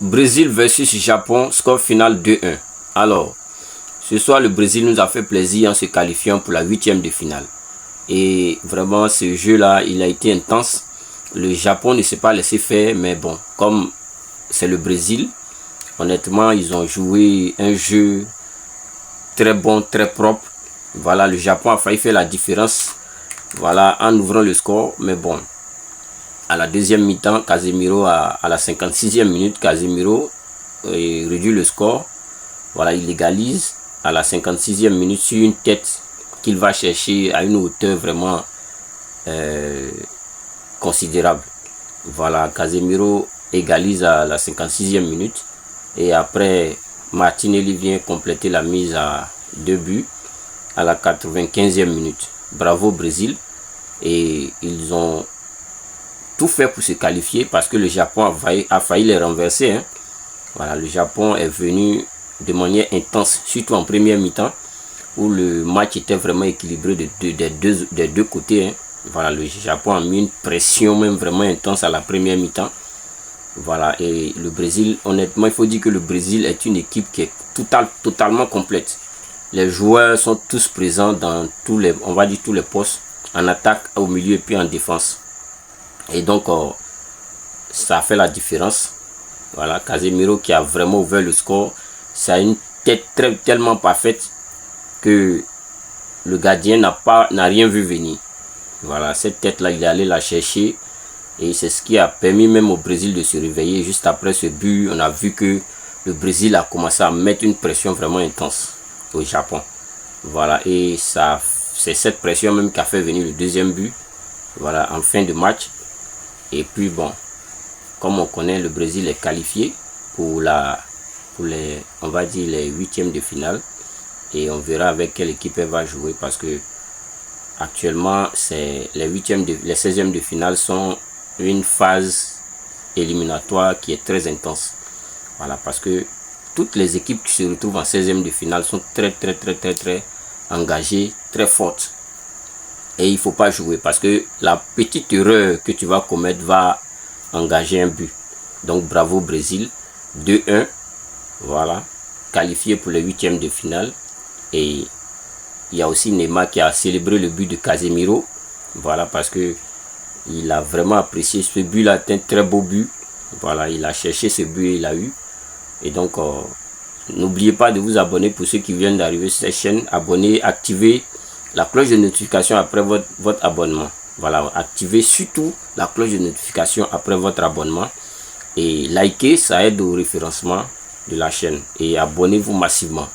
Brésil versus Japon, score final 2-1. Alors, ce soir, le Brésil nous a fait plaisir en se qualifiant pour la 8e de finale. Et vraiment, ce jeu-là, il a été intense. Le Japon ne s'est pas laissé faire, mais bon, comme c'est le Brésil, honnêtement, ils ont joué un jeu très bon, très propre. Voilà, le Japon a failli faire la différence, voilà, en ouvrant le score, mais bon. À la deuxième mi-temps, Casemiro, à la 56e minute, Casemiro réduit le score. Voilà, il égalise à la 56e minute sur une tête qu'il va chercher à une hauteur vraiment considérable. Voilà, Casemiro égalise à la 56e minute. Et après, Martinelli vient compléter la mise à 2 buts à la 95e minute. Bravo Brésil. Et ils ont tout fait pour se qualifier parce que le Japon a failli les renverser. Hein. Voilà, le Japon est venu de manière intense, surtout en première mi-temps, où le match était vraiment équilibré des deux côtés. Hein. Voilà, le Japon a mis une pression même vraiment intense à la première mi-temps. Voilà, et le Brésil, honnêtement, il faut dire que le Brésil est une équipe qui est totalement complète. Les joueurs sont tous présents dans tous les, on va dire tous les postes, en attaque, au milieu et puis en défense. Et donc, ça a fait la différence. Voilà, Casemiro qui a vraiment ouvert le score. Ça a une tête tellement parfaite que le gardien n'a rien vu venir. Voilà, cette tête-là, il est allé la chercher. Et c'est ce qui a permis même au Brésil de se réveiller. Juste après ce but, on a vu que le Brésil a commencé à mettre une pression vraiment intense au Japon. Voilà, et c'est cette pression même qui a fait venir le deuxième but. Voilà, en fin de match. Et puis bon, comme on connaît, le Brésil est qualifié pour les, on va dire les 8e de finale. Et on verra avec quelle équipe elle va jouer parce que actuellement, c'est les 16e de finale sont une phase éliminatoire qui est très intense. Voilà, parce que toutes les équipes qui se retrouvent en 16e de finale sont très engagées, très fortes. Et il ne faut pas jouer parce que la petite erreur que tu vas commettre va engager un but. Donc bravo Brésil, 2-1, voilà, qualifié pour les 8e de finale. Et il y a aussi Neymar qui a célébré le but de Casemiro, voilà, parce que il a vraiment apprécié ce but-là, c'est un très beau but. Voilà, il a cherché ce but et il l'a eu. Et donc, n'oubliez pas de vous abonner pour ceux qui viennent d'arriver sur cette chaîne. Abonnez, activez la cloche de notification après votre abonnement. Voilà, activez surtout la cloche de notification après votre abonnement. Et likez, ça aide au référencement de la chaîne. Et abonnez-vous massivement.